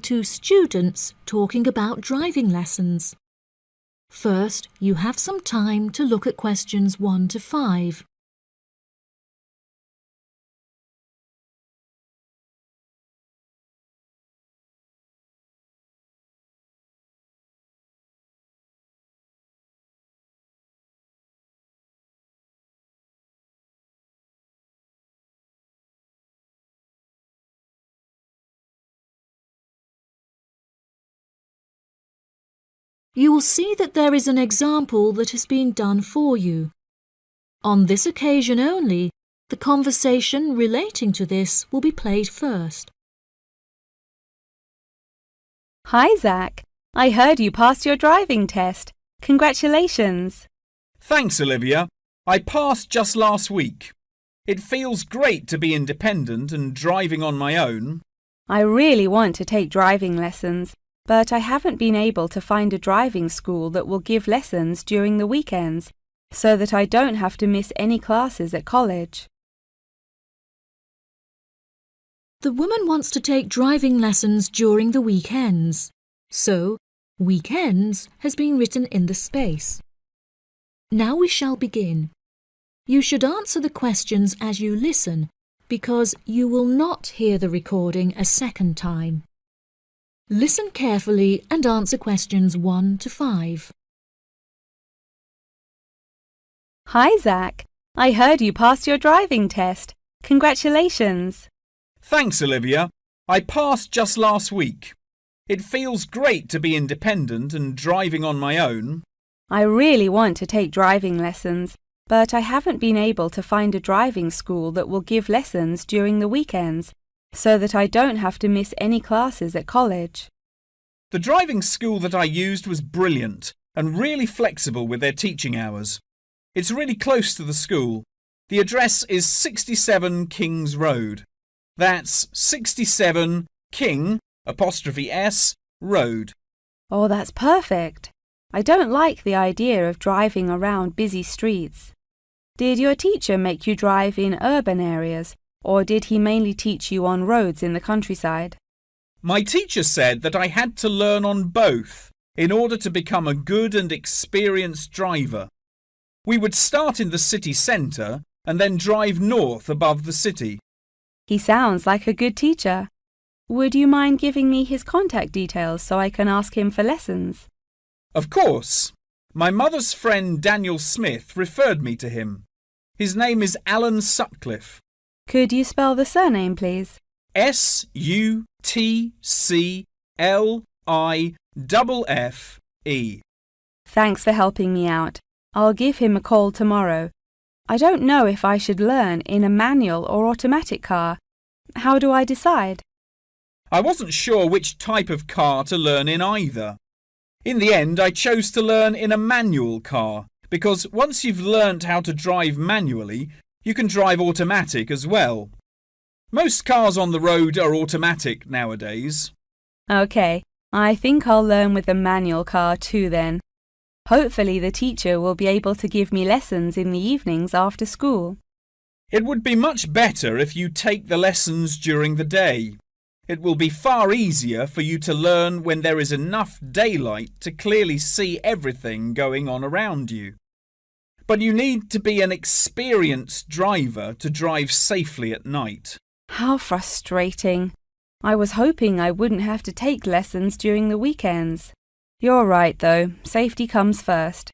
Two students talking about driving lessons. First, you have some time to look at questions 1 to 5. You will see that there is an example that has been done for you. On this occasion only, the conversation relating to this will be played first. Hi, Zach. I heard you passed your driving test. Congratulations. Thanks, Olivia. I passed just last week. It feels great to be independent and driving on my own. I really want to take driving lessons, but I haven't been able to find a driving school that will give lessons during the weekends, so that I don't have to miss any classes at college. The woman wants to take driving lessons during the weekends, so weekends has been written in the space. Now we shall begin. You should answer the questions as you listen, because you will not hear the recording a second time. Listen carefully and answer questions 1 to 5. Hi, Zach. I heard you passed your driving test. Congratulations. Thanks, Olivia. I passed just last week. It feels great to be independent and driving on my own. I really want to take driving lessons, but I haven't been able to find a driving school that will give lessons during the weekends, so that I don't have to miss any classes at college. The driving school that I used was brilliant and really flexible with their teaching hours. It's really close to the school. The address is 67 Kings Road. That's 67 King'(S) Road. Oh, that's perfect. I don't like the idea of driving around busy streets. Did your teacher make you drive in urban areas, or did he mainly teach you on roads in the countryside? My teacher said that I had to learn on both in order to become a good and experienced driver. We would start in the city centre and then drive north above the city. He sounds like a good teacher. Would you mind giving me his contact details so I can ask him for lessons? Of course. My mother's friend Daniel Smith referred me to him. His name is Alan Sutcliffe. Could you spell the surname, please? Sutcliffe. Thanks for helping me out. I'll give him a call tomorrow. I don't know if I should learn in a manual or automatic car. How do I decide? I wasn't sure which type of car to learn in either. In the end, I chose to learn in a manual car because once you've learnt how to drive manually, you can drive automatic as well. Most cars on the road are automatic nowadays. OK, I think I'll learn with a manual car too then. Hopefully the teacher will be able to give me lessons in the evenings after school. It would be much better if you take the lessons during the day. It will be far easier for you to learn when there is enough daylight to clearly see everything going on around you. But you need to be an experienced driver to drive safely at night. How frustrating. I was hoping I wouldn't have to take lessons during the weekends. You're right, though. Safety comes first.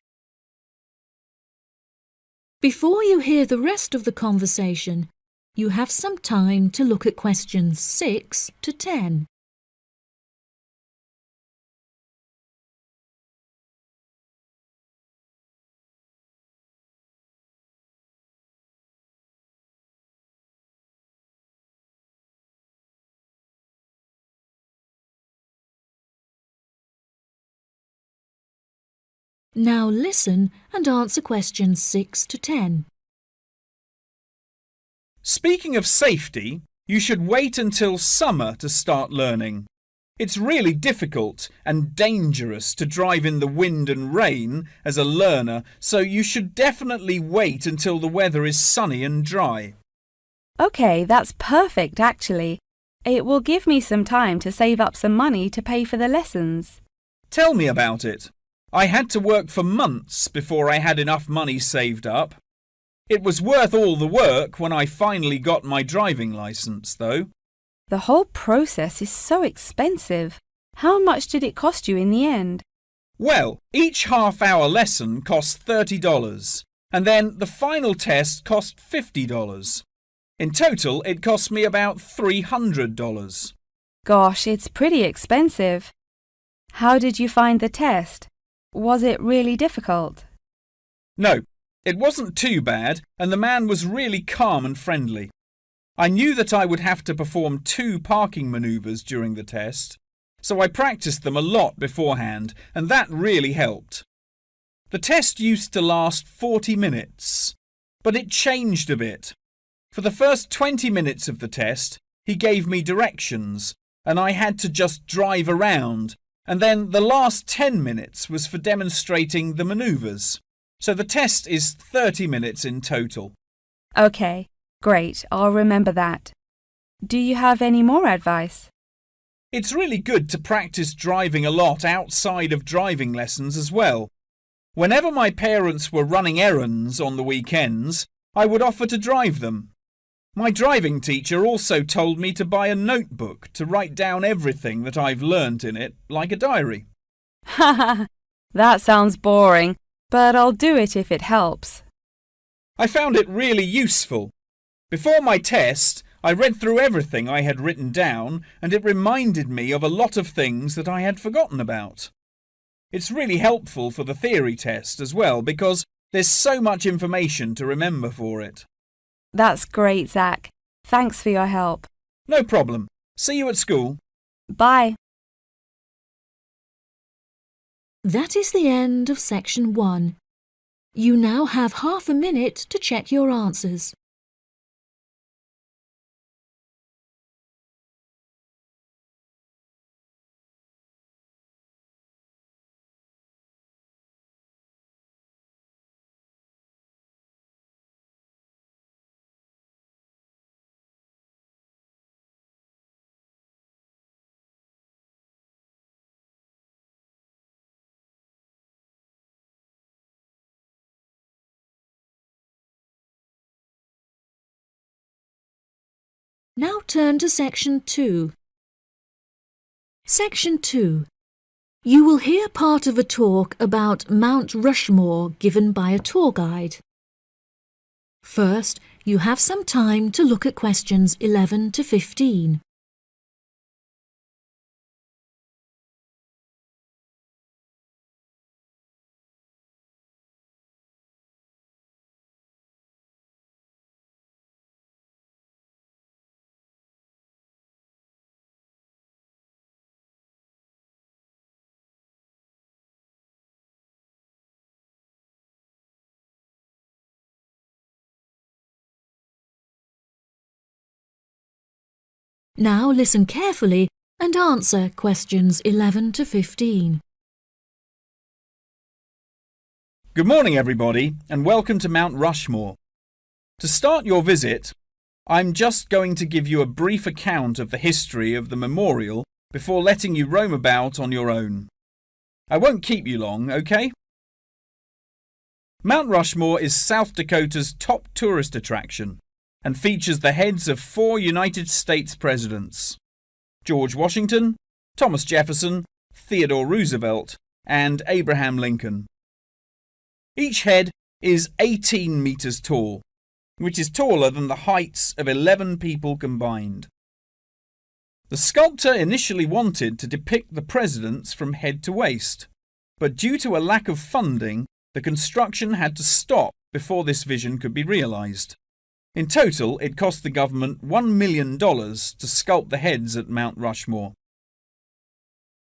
Before you hear the rest of the conversation, you have some time to look at questions 6 to 10. Now listen and answer questions 6 to 10. Speaking of safety, you should wait until summer to start learning. It's really difficult and dangerous to drive in the wind and rain as a learner, so you should definitely wait until the weather is sunny and dry. OK, that's perfect actually. It will give me some time to save up some money to pay for the lessons. Tell me about it. I had to work for months before I had enough money saved up. It was worth all the work when I finally got my driving licence, though. The whole process is so expensive. How much did it cost you in the end? Well, each half-hour lesson cost $30, and then the final test cost $50. In total, it cost me about $300. Gosh, it's pretty expensive. How did you find the test? Was it really difficult? No, it wasn't too bad, and the man was really calm and friendly. I knew that I would have to perform 2 parking manoeuvres during the test, so I practiced them a lot beforehand, and that really helped. The test used to last 40 minutes, but it changed a bit. For the first 20 minutes of the test, he gave me directions, and I had to just drive around, and then the last 10 minutes was for demonstrating the manoeuvres. So the test is 30 minutes in total. Okay, great. I'll remember that. Do you have any more advice? It's really good to practice driving a lot outside of driving lessons as well. Whenever my parents were running errands on the weekends, I would offer to drive them. My driving teacher also told me to buy a notebook to write down everything that I've learnt in it, like a diary. Haha, that sounds boring, but I'll do it if it helps. I found it really useful. Before my test, I read through everything I had written down, and it reminded me of a lot of things that I had forgotten about. It's really helpful for the theory test as well, because there's so much information to remember for it. That's great, Zach. Thanks for your help. No problem. See you at school. Bye. That is the end of section 1. You now have half a minute to check your answers. Now turn to section 2. Section 2. You will hear part of a talk about Mount Rushmore given by a tour guide. First, you have some time to look at questions 11 to 15. Now listen carefully and answer questions 11 to 15. Good morning, everybody, and welcome to Mount Rushmore. To start your visit, I'm just going to give you a brief account of the history of the memorial before letting you roam about on your own. I won't keep you long, okay? Mount Rushmore is South Dakota's top tourist attraction and features the heads of 4 United States presidents: George Washington, Thomas Jefferson, Theodore Roosevelt, and Abraham Lincoln. Each head is 18 meters tall, which is taller than the heights of 11 people combined. The sculptor initially wanted to depict the presidents from head to waist, but due to a lack of funding, the construction had to stop before this vision could be realized. In total, it cost the government $1 million to sculpt the heads at Mount Rushmore.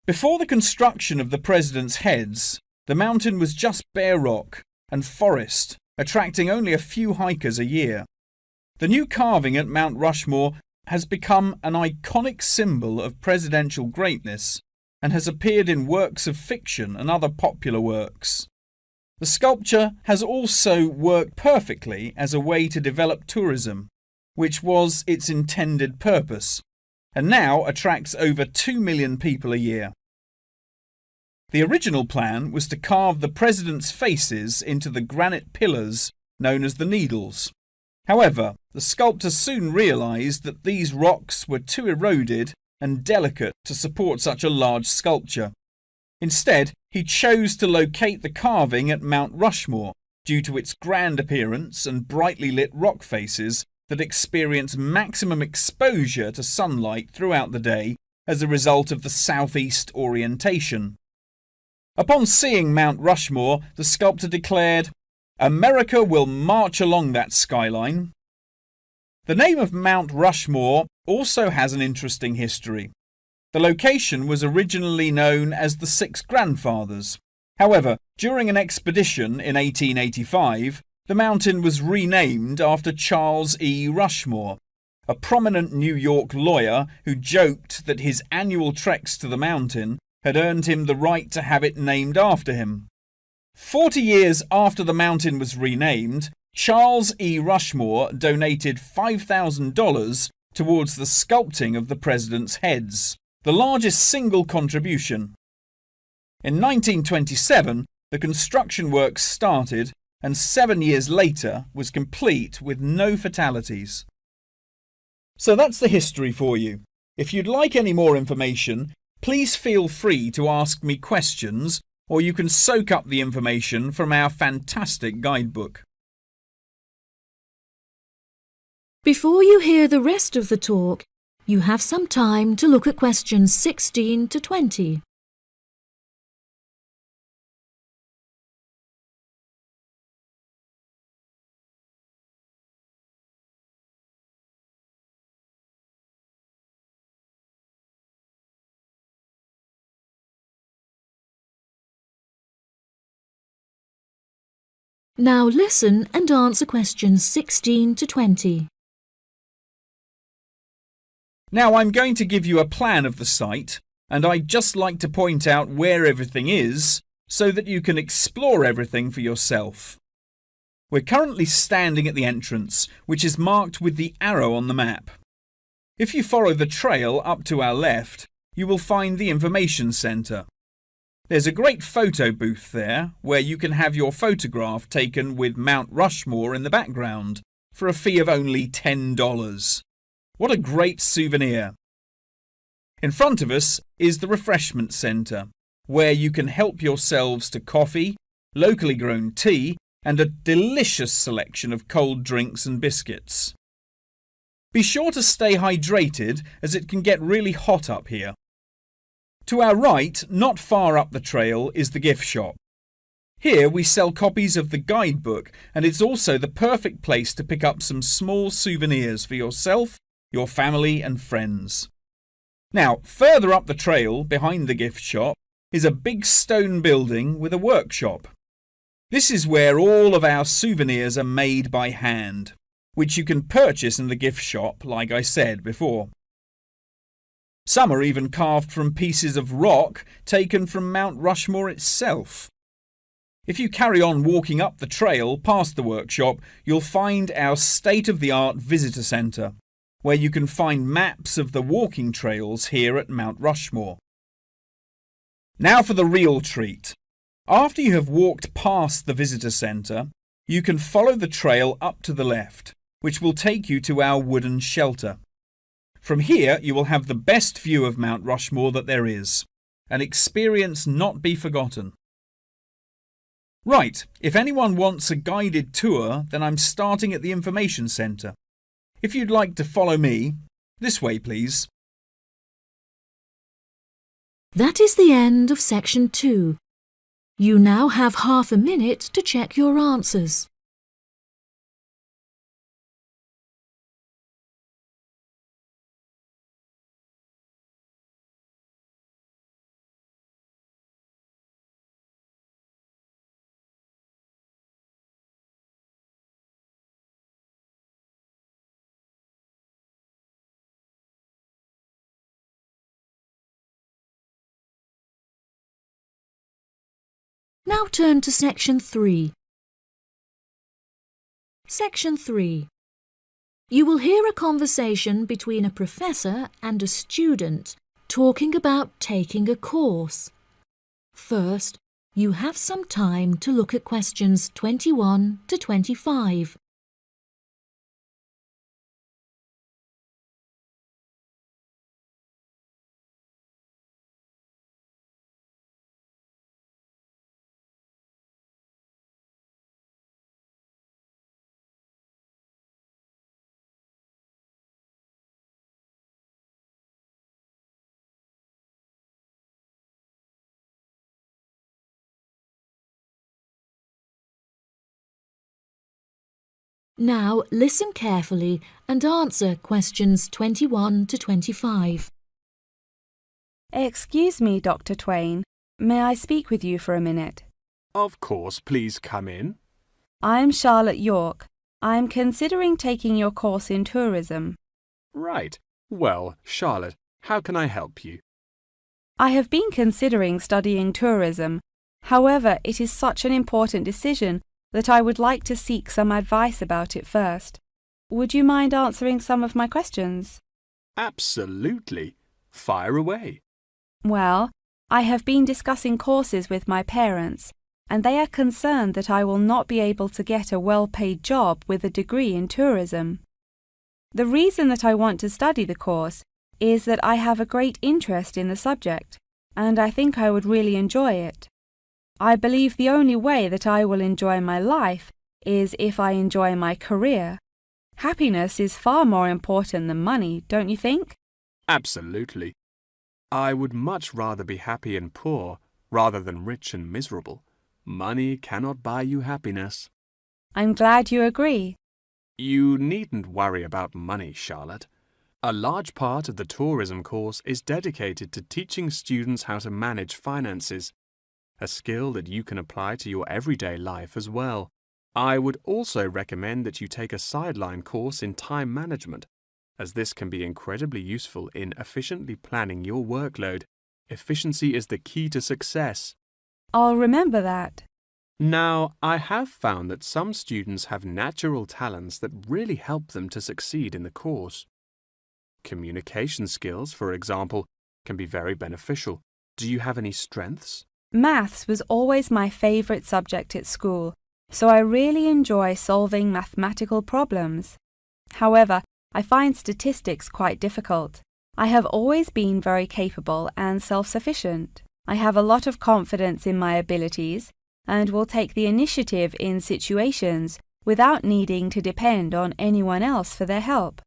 Before the construction of the presidents' heads, the mountain was just bare rock and forest, attracting only a few hikers a year. The new carving at Mount Rushmore has become an iconic symbol of presidential greatness and has appeared in works of fiction and other popular works. The sculpture has also worked perfectly as a way to develop tourism, which was its intended purpose. and now attracts over 2 million people a year. The original plan was to carve the presidents' faces into the granite pillars known as the Needles. However, the sculptor soon realised that these rocks were too eroded and delicate to support such a large sculpture. Instead, he chose to locate the carving at Mount Rushmore due to its grand appearance and brightly lit rock faces that experience maximum exposure to sunlight throughout the day as a result of the southeast orientation. Upon seeing Mount Rushmore, the sculptor declared, "America will march along that skyline." The name of Mount Rushmore also has an interesting history. The location was originally known as the Six Grandfathers. However, during an expedition in 1885, the mountain was renamed after Charles E. Rushmore, a prominent New York lawyer who joked that his annual treks to the mountain had earned him the right to have it named after him. 40 years after the mountain was renamed, Charles E. Rushmore donated $5,000 towards the sculpting of the president's heads, the largest single contribution. In 1927, the construction works started and 7 years later was complete with no fatalities. So that's the history for you. If you'd like any more information, please feel free to ask me questions, or you can soak up the information from our fantastic guidebook. Before you hear the rest of the talk, you have some time to look at questions 16 to 20. Now listen and answer questions 16 to 20. Now I'm going to give you a plan of the site, and I'd just like to point out where everything is so that you can explore everything for yourself. We're currently standing at the entrance, which is marked with the arrow on the map. If you follow the trail up to our left, you will find the information centre. There's a great photo booth there where you can have your photograph taken with Mount Rushmore in the background for a fee of only $10. What a great souvenir! In front of us is the refreshment centre, where you can help yourselves to coffee, locally grown tea, and a delicious selection of cold drinks and biscuits. Be sure to stay hydrated as it can get really hot up here. To our right, not far up the trail, is the gift shop. Here we sell copies of the guidebook, and it's also the perfect place to pick up some small souvenirs for yourself, your family and friends. Now, further up the trail, behind the gift shop, is a big stone building with a workshop. This is where all of our souvenirs are made by hand, which you can purchase in the gift shop, like I said before. Some are even carved from pieces of rock taken from Mount Rushmore itself. If you carry on walking up the trail past the workshop, you'll find our state-of-the-art visitor centre, where you can find maps of the walking trails here at Mount Rushmore. Now for the real treat. After you have walked past the visitor centre, you can follow the trail up to the left, which will take you to our wooden shelter. From here, you will have the best view of Mount Rushmore that there is, an experience not be forgotten. Right, if anyone wants a guided tour, then I'm starting at the information centre. If you'd like to follow me, this way please. That is the end of section 2. You now have half a minute to check your answers. Now turn to section 3. Section 3. You will hear a conversation between a professor and a student talking about taking a course. First, you have some time to look at questions 21 to 25. Now listen carefully and answer questions 21 to 25. Excuse me, Dr. Twain. May I speak with you for a minute? Of course, please come in. I'm Charlotte York. I'm considering taking your course in tourism. Right. Well, Charlotte, how can I help you? I have been considering studying tourism. However, it is such an important decision that I would like to seek some advice about it first. Would you mind answering some of my questions? Absolutely. Fire away. Well, I have been discussing courses with my parents, and they are concerned that I will not be able to get a well-paid job with a degree in tourism. The reason that I want to study the course is that I have a great interest in the subject, and I think I would really enjoy it. I believe the only way that I will enjoy my life is if I enjoy my career. Happiness is far more important than money, don't you think? Absolutely. I would much rather be happy and poor rather than rich and miserable. Money cannot buy you happiness. I'm glad you agree. You needn't worry about money, Charlotte. A large part of the tourism course is dedicated to teaching students how to manage finances, a skill that you can apply to your everyday life as well. I would also recommend that you take a sideline course in time management, as this can be incredibly useful in efficiently planning your workload. Efficiency is the key to success. I'll remember that. Now, I have found that some students have natural talents that really help them to succeed in the course. Communication skills, for example, can be very beneficial. Do you have any strengths? Maths was always my favourite subject at school, so I really enjoy solving mathematical problems. However, I find statistics quite difficult. I have always been very capable and self-sufficient. I have a lot of confidence in my abilities and will take the initiative in situations without needing to depend on anyone else for their help.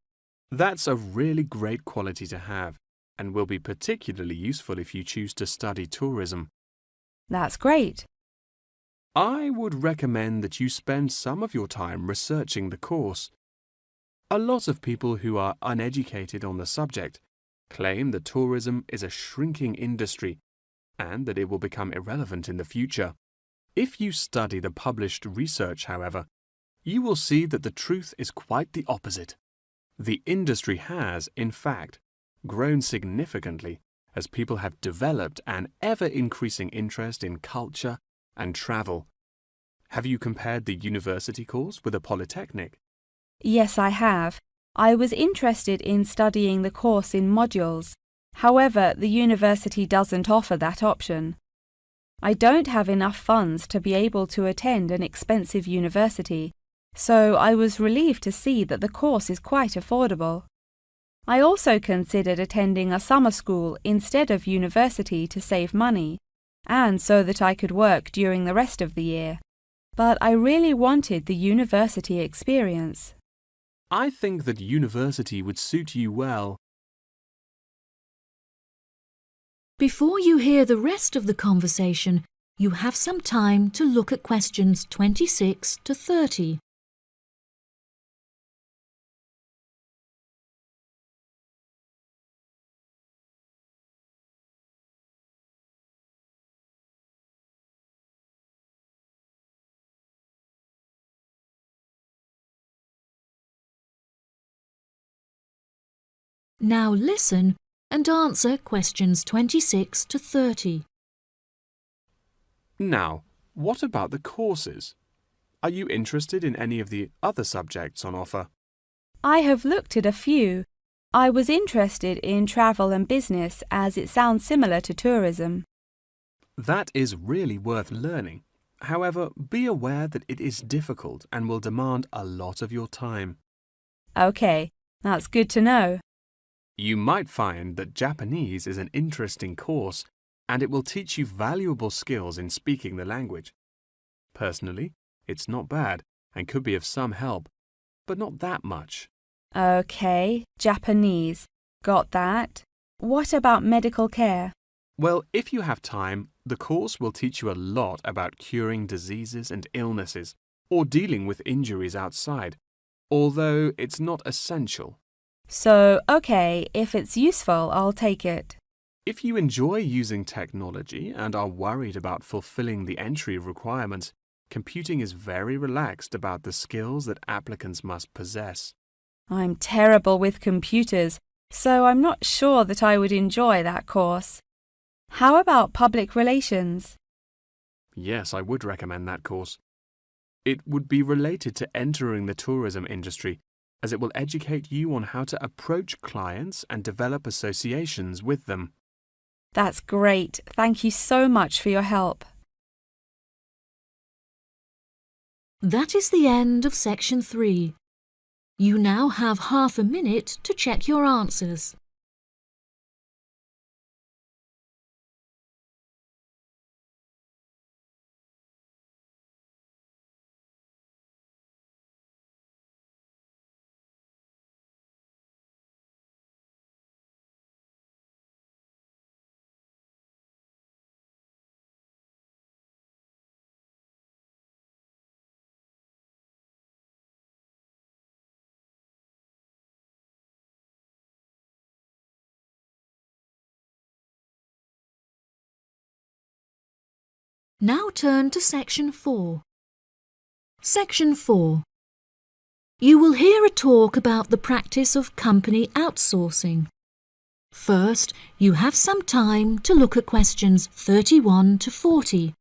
That's a really great quality to have and will be particularly useful if you choose to study tourism. That's great. I would recommend that you spend some of your time researching the course. A lot of people who are uneducated on the subject claim that tourism is a shrinking industry and that it will become irrelevant in the future. If you study the published research, however, you will see that the truth is quite the opposite. The industry has, in fact, grown significantly as people have developed an ever-increasing interest in culture and travel. Have you compared the university course with a polytechnic? Yes, I have. I was interested in studying the course in modules. However, the university doesn't offer that option. I don't have enough funds to be able to attend an expensive university, so I was relieved to see that the course is quite affordable. I also considered attending a summer school instead of university to save money, and so that I could work during the rest of the year. But I really wanted the university experience. I think that university would suit you well. Before you hear the rest of the conversation, you have some time to look at questions 26 to 30. Now listen and answer questions 26 to 30. Now, what about the courses? Are you interested in any of the other subjects on offer? I have looked at a few. I was interested in travel and business as it sounds similar to tourism. That is really worth learning. However, be aware that it is difficult and will demand a lot of your time. Okay, that's good to know. You might find that Japanese is an interesting course and it will teach you valuable skills in speaking the language. Personally, it's not bad and could be of some help, but not that much. Okay, Japanese. Got that. What about medical care? Well, if you have time, the course will teach you a lot about curing diseases and illnesses or dealing with injuries outside, although it's not essential. So, okay, if it's useful, I'll take it. If you enjoy using technology and are worried about fulfilling the entry requirements, computing is very relaxed about the skills that applicants must possess. I'm terrible with computers, so I'm not sure that I would enjoy that course. How about public relations? Yes, I would recommend that course. It would be related to entering the tourism industry, as it will educate you on how to approach clients and develop associations with them. That's great. Thank you so much for your help. That is the end of section 3. You now have half a minute to check your answers. Now turn to section 4. Section 4. You will hear a talk about the practice of company outsourcing. First, you have some time to look at questions 31 to 40.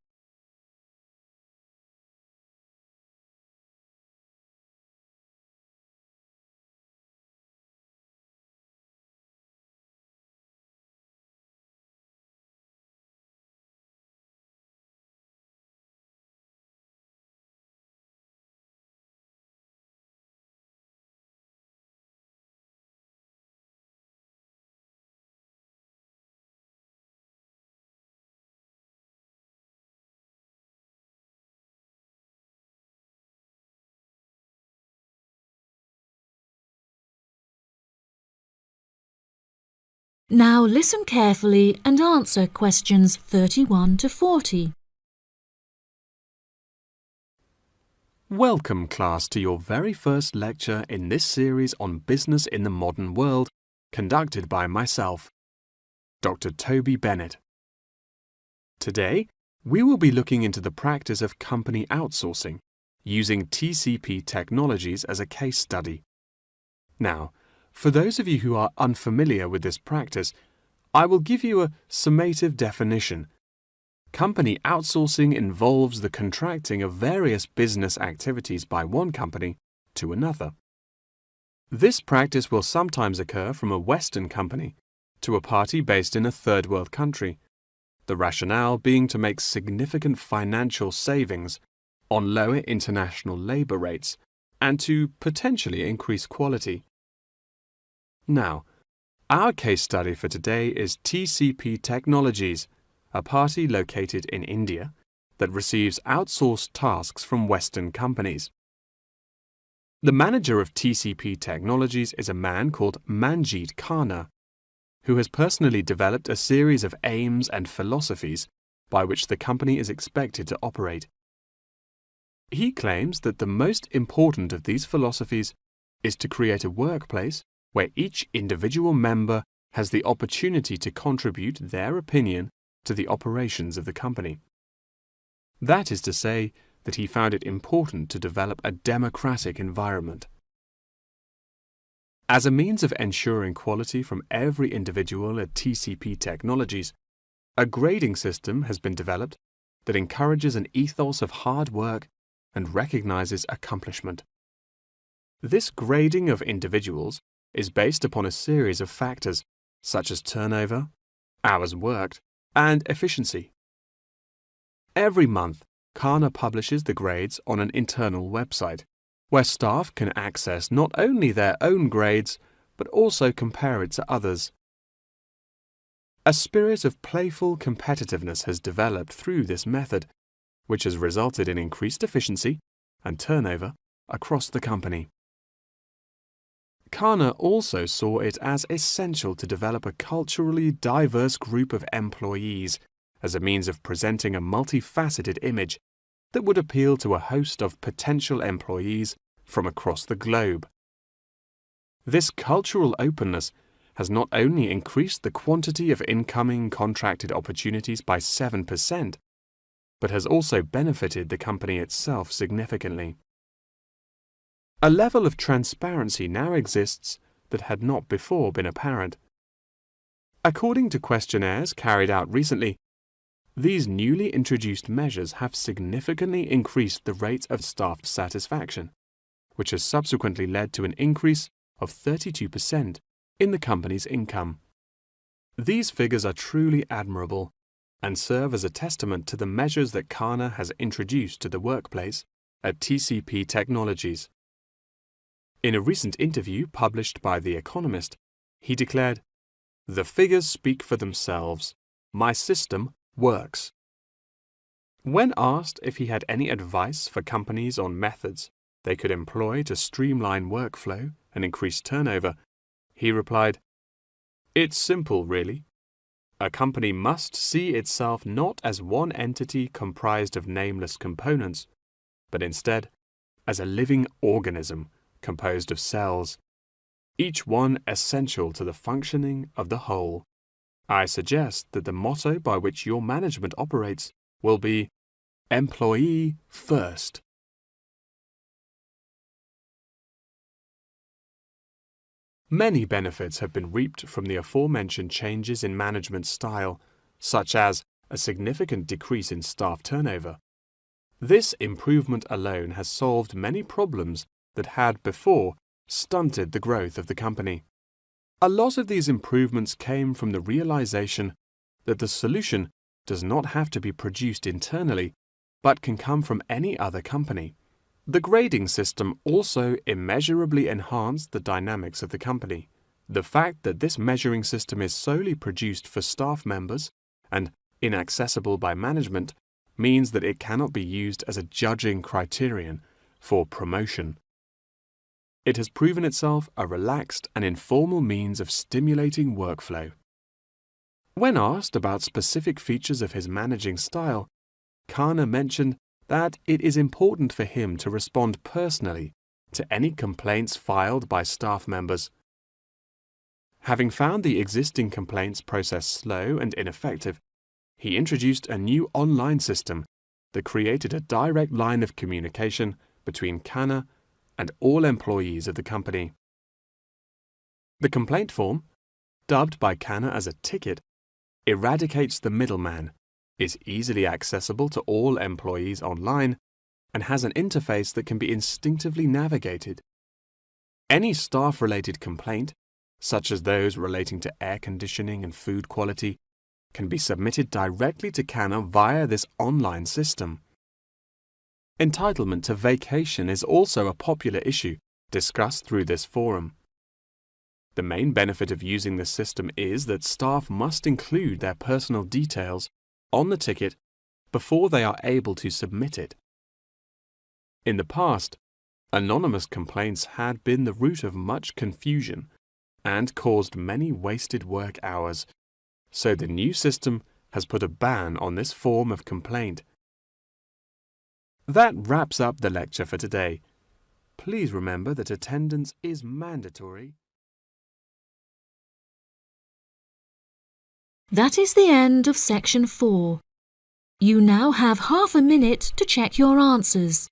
Now listen carefully and answer questions 31 to 40. Welcome, class, to your very first lecture in this series on business in the modern world, conducted by myself, Dr. Toby Bennett. Today, we will be looking into the practice of company outsourcing, using TCP technologies as a case study. Now, for those of you who are unfamiliar with this practice, I will give you a summative definition. Company outsourcing involves the contracting of various business activities by one company to another. This practice will sometimes occur from a Western company to a party based in a third world country, the rationale being to make significant financial savings on lower international labour rates and to potentially increase quality. Now, our case study for today is TCP Technologies, a party located in India that receives outsourced tasks from Western companies. The manager of TCP Technologies is a man called Manjeet Khanna, who has personally developed a series of aims and philosophies by which the company is expected to operate. He claims that the most important of these philosophies is to create a workplace where each individual member has the opportunity to contribute their opinion to the operations of the company. That is to say that he found it important to develop a democratic environment. As a means of ensuring quality from every individual at TCP Technologies, a grading system has been developed that encourages an ethos of hard work and recognizes accomplishment. This grading of individuals is based upon a series of factors such as turnover, hours worked, and efficiency. Every month, Kana publishes the grades on an internal website, where staff can access not only their own grades, but also compare it to others. A spirit of playful competitiveness has developed through this method, which has resulted in increased efficiency and turnover across the company. Kana also saw it as essential to develop a culturally diverse group of employees as a means of presenting a multifaceted image that would appeal to a host of potential employees from across the globe. This cultural openness has not only increased the quantity of incoming contracted opportunities by 7%, but has also benefited the company itself significantly. A level of transparency now exists that had not before been apparent. According to questionnaires carried out recently, these newly introduced measures have significantly increased the rate of staff satisfaction, which has subsequently led to an increase of 32% in the company's income. These figures are truly admirable and serve as a testament to the measures that Kana has introduced to the workplace at TCP Technologies. In a recent interview published by The Economist, he declared, "The figures speak for themselves. My system works." When asked if he had any advice for companies on methods they could employ to streamline workflow and increase turnover, he replied, "It's simple, really. A company must see itself not as one entity comprised of nameless components, but instead as a living organism composed of cells, each one essential to the functioning of the whole. I suggest that the motto by which your management operates will be employee first." Many benefits have been reaped from the aforementioned changes in management style, such as a significant decrease in staff turnover. This improvement alone has solved many problems that had before stunted the growth of the company. A lot of these improvements came from the realization that the solution does not have to be produced internally, but can come from any other company. The grading system also immeasurably enhanced the dynamics of the company. The fact that this measuring system is solely produced for staff members and inaccessible by management means that it cannot be used as a judging criterion for promotion. It has proven itself a relaxed and informal means of stimulating workflow. When asked about specific features of his managing style, Kana mentioned that it is important for him to respond personally to any complaints filed by staff members. Having found the existing complaints process slow and ineffective, he introduced a new online system that created a direct line of communication between Kana and all employees of the company. The complaint form, dubbed by Kana as a ticket, eradicates the middleman, is easily accessible to all employees online, and has an interface that can be instinctively navigated. Any staff-related complaint, such as those relating to air conditioning and food quality, can be submitted directly to Kana via this online system. Entitlement to vacation is also a popular issue discussed through this forum. The main benefit of using this system is that staff must include their personal details on the ticket before they are able to submit it. In the past, anonymous complaints had been the root of much confusion and caused many wasted work hours, so the new system has put a ban on this form of complaint. That wraps up the lecture for today. Please remember that attendance is mandatory. That is the end of section 4. You now have half a minute to check your answers.